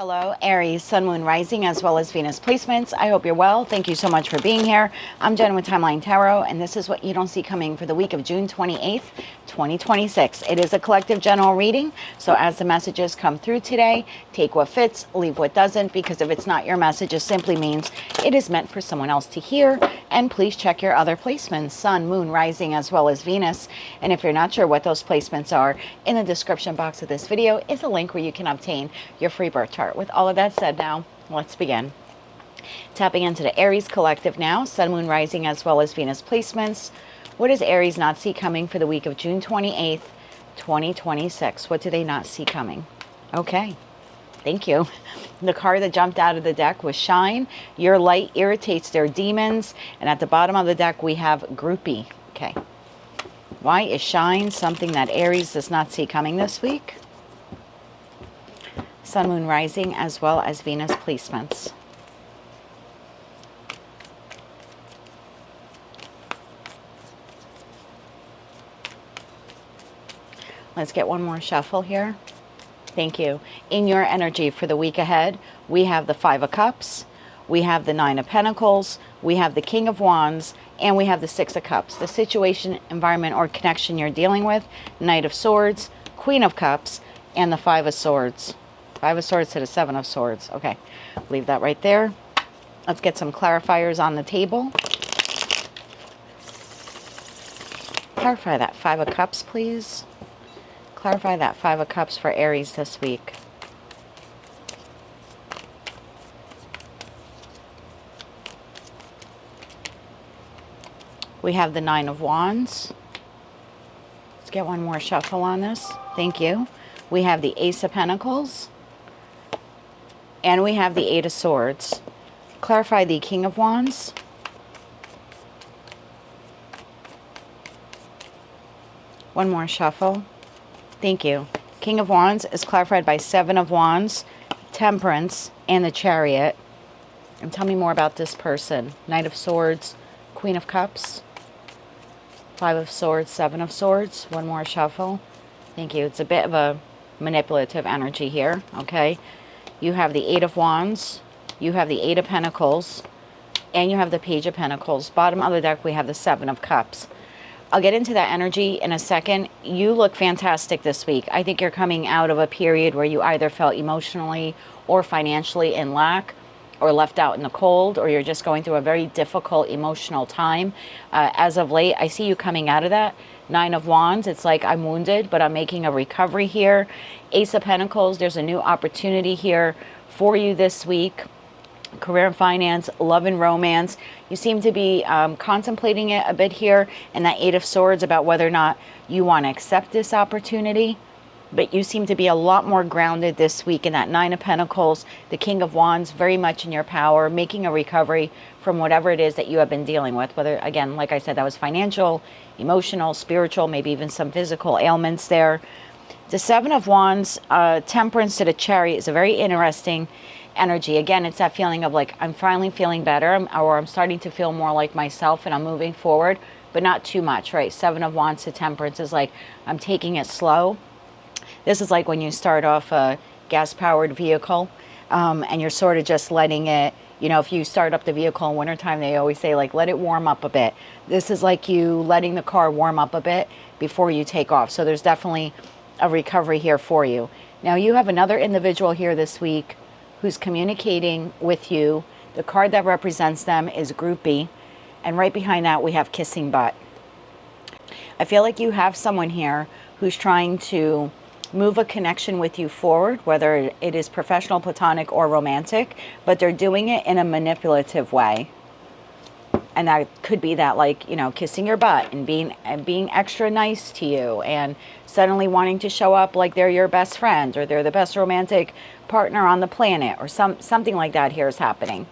Hello, Aries, Sun, Moon, Rising, as well as Venus placements. I hope you're well. Thank you so much for being here. I'm Jen with Timeline Tarot, and this is what you don't see coming for the week of June 28th, 2026. It is a collective general reading, so as the messages come through today, take what fits, leave what doesn't, because if it's not your message, it simply means it is meant for someone else to hear. And please check your other placements, Sun, Moon, Rising, as well as Venus. And if you're not sure what those placements are, in the description box of this video is a link where you can obtain your free birth chart. With all of that said now, let's begin. Tapping into the Aries collective now, Sun, Moon, Rising, as well as Venus placements. What does Aries not see coming for the week of June 28th, 2026? What do they not see coming? Okay. Thank you. The card that jumped out of the deck was Shine. Your light irritates their demons. And at the bottom of the deck, we have Groupie. Okay. Why is Shine something that Aries does not see coming this week? Sun, Moon, Rising, as well as Venus placements. Let's get one more shuffle here. Thank you. In your energy for the week ahead, we have the Five of Cups, we have the Nine of Pentacles, we have the King of Wands, and we have the Six of Cups. The situation, environment, or connection you're dealing with, Knight of Swords, Queen of Cups, and the Five of Swords. Five of Swords to the Seven of Swords. Okay, leave that right there. Let's get some clarifiers on the table. Clarify that Five of Cups, please. Clarify that Five of Cups for Aries this week. We have the Nine of Wands. Let's get one more shuffle on this. Thank you. We have the Ace of Pentacles. And we have the Eight of Swords. Clarify the King of Wands. One more shuffle. Thank you. King of Wands is clarified by Seven of Wands, Temperance, and the Chariot. And tell me more about this person. Knight of Swords, Queen of Cups, Five of Swords, Seven of Swords. One more shuffle. Thank you. It's a bit of a manipulative energy here, okay? You have the Eight of Wands, you have the Eight of Pentacles, and you have the Page of Pentacles. Bottom of the deck, we have the Seven of Cups. I'll get into that energy in a second. You look fantastic this week. I think you're coming out of a period where you either felt emotionally or financially in lack, or left out in the cold, or you're just going through a very difficult emotional time. As of late, I see you coming out of that. Nine of Wands, it's like I'm wounded, but I'm making a recovery here. Ace of Pentacles, there's a new opportunity here for you this week. Career and finance, love and romance. You seem to be contemplating it a bit here. And that Eight of Swords about whether or not you want to accept this opportunity. But you seem to be a lot more grounded this week in that Nine of Pentacles, the King of Wands, very much in your power, making a recovery from whatever it is that you have been dealing with. Whether, again, like I said, that was financial, emotional, spiritual, maybe even some physical ailments there. The Seven of Wands, Temperance to the Chariot is a very interesting energy. Again, it's that feeling of like, I'm finally feeling better, or I'm starting to feel more like myself and I'm moving forward, but not too much, right? Seven of Wands to Temperance is like, I'm taking it slow. This is like when you start off a gas-powered vehicle and you're sort of just letting it, you know, if you start up the vehicle in wintertime, they always say, like, let it warm up a bit. This is like you letting the car warm up a bit before you take off. So there's definitely a recovery here for you. Now, you have another individual here this week who's communicating with you. The card that represents them is Groupie. And right behind that, we have Kissing Butt. I feel like you have someone here who's trying to move a connection with you forward, whether it is professional, platonic, or romantic, but they're doing it in a manipulative way. And that could be that, like, you know, kissing your butt and being extra nice to you and suddenly wanting to show up like they're your best friend or they're the best romantic partner on the planet, or something like that here is happening.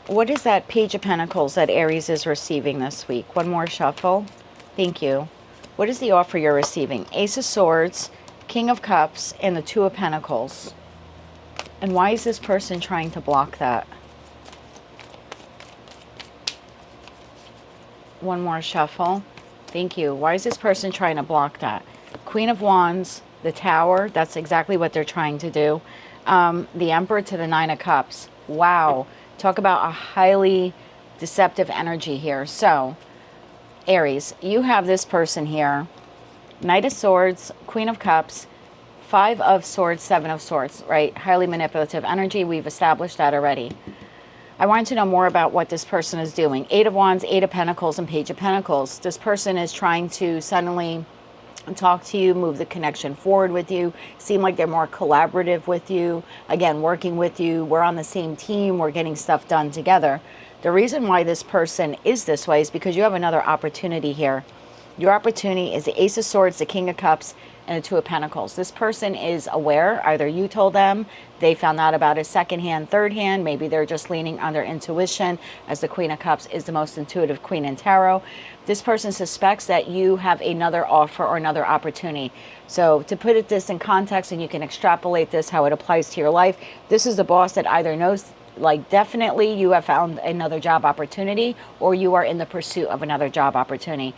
What is that Page of Pentacles that Aries is receiving this week? One more shuffle. Thank you. What is the offer you're receiving? Ace of Swords, King of Cups, and the Two of Pentacles. And why is this person trying to block that? One more shuffle. Thank you. Why is this person trying to block that? Queen of Wands, the Tower, that's exactly what they're trying to do. The Emperor to the Nine of Cups. Wow. Talk about a highly deceptive energy here. So, Aries, you have this person here. Knight of Swords, Queen of Cups, Five of Swords, Seven of Swords, right? Highly manipulative energy. We've established that already. I want to know more about what this person is doing. Eight of Wands, Eight of Pentacles, and Page of Pentacles. This person is trying to suddenly talk to you, move the connection forward with you, seem like they're more collaborative with you, again, working with you. We're on the same team. We're getting stuff done together. The reason why this person is this way is because you have another opportunity here. Your opportunity is the Ace of Swords, the King of Cups, and the Two of Pentacles. This person is aware. Either you told them, they found out about it secondhand, third hand. Maybe they're just leaning on their intuition, as the Queen of Cups is the most intuitive queen in tarot. This person suspects that you have another offer or another opportunity. So to put this in context, and you can extrapolate this how it applies to your life, this is the boss that either knows, like, definitely you have found another job opportunity, or you are in the pursuit of another job opportunity.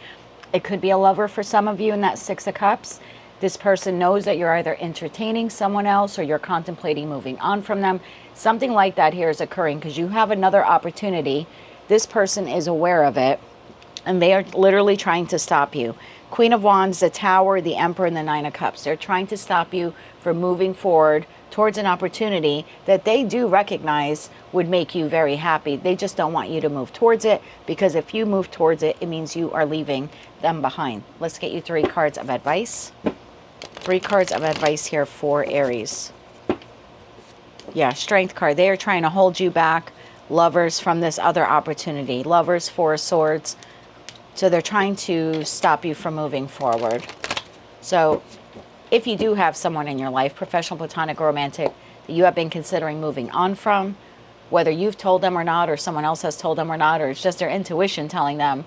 It could be a lover for some of you in that Six of Cups. This person knows that you're either entertaining someone else or you're contemplating moving on from them. Something like that here is occurring because you have another opportunity. This person is aware of it, and they are literally trying to stop you. Queen of Wands, the Tower, the Emperor, and the Nine of Cups. They're trying to stop you from moving forward towards an opportunity that they do recognize would make you very happy. They just don't want you to move towards it, because if you move towards it, it means you are leaving them behind. Let's get you 3 cards of advice. 3 cards of advice here for Aries. Yeah, Strength card. They are trying to hold you back, Lovers, from this other opportunity. Lovers, Four of Swords. So they're trying to stop you from moving forward. So if you do have someone in your life, professional, platonic, or romantic, that you have been considering moving on from, whether you've told them or not, or someone else has told them or not, or it's just their intuition telling them,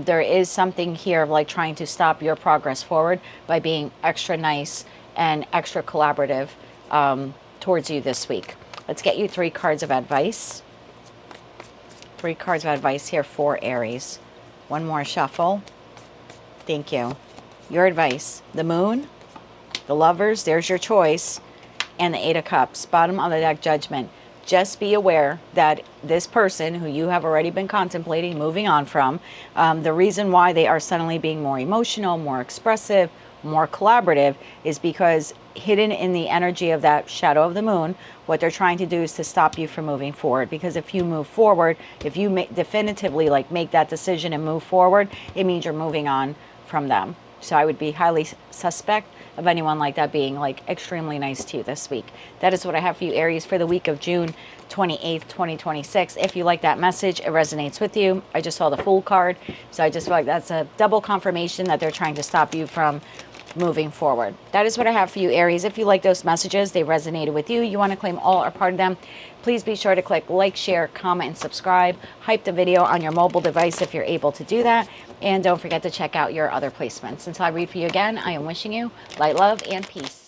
there is something here of like trying to stop your progress forward by being extra nice and extra collaborative towards you this week. Let's get you 3 cards of advice. 3 cards of advice here for Aries. One more shuffle. Thank you. Your advice. The Moon, the Lovers, there's your choice, and the Eight of Cups. Bottom of the deck, Judgment. Just be aware that this person who you have already been contemplating moving on from, the reason why they are suddenly being more emotional, more expressive, more collaborative, is because hidden in the energy of that shadow of the moon, what they're trying to do is to stop you from moving forward. Because if you move forward, if you definitively like make that decision and move forward, it means you're moving on from them. So I would be highly suspect of anyone like that being like extremely nice to you this week. That is what I have for you, Aries, for the week of June 28th, 2026. If you like that message, it resonates with you. I just saw the Fool card, so I just feel like that's a double confirmation that they're trying to stop you from moving forward. That is what I have for you, Aries. If you like those messages, they resonated with you, you want to claim all or part of them, please be sure to click like, share, comment, and subscribe. Hype the video on your mobile device if you're able to do that. And don't forget to check out your other placements. Until I read for you again, I am wishing you light, love, and peace.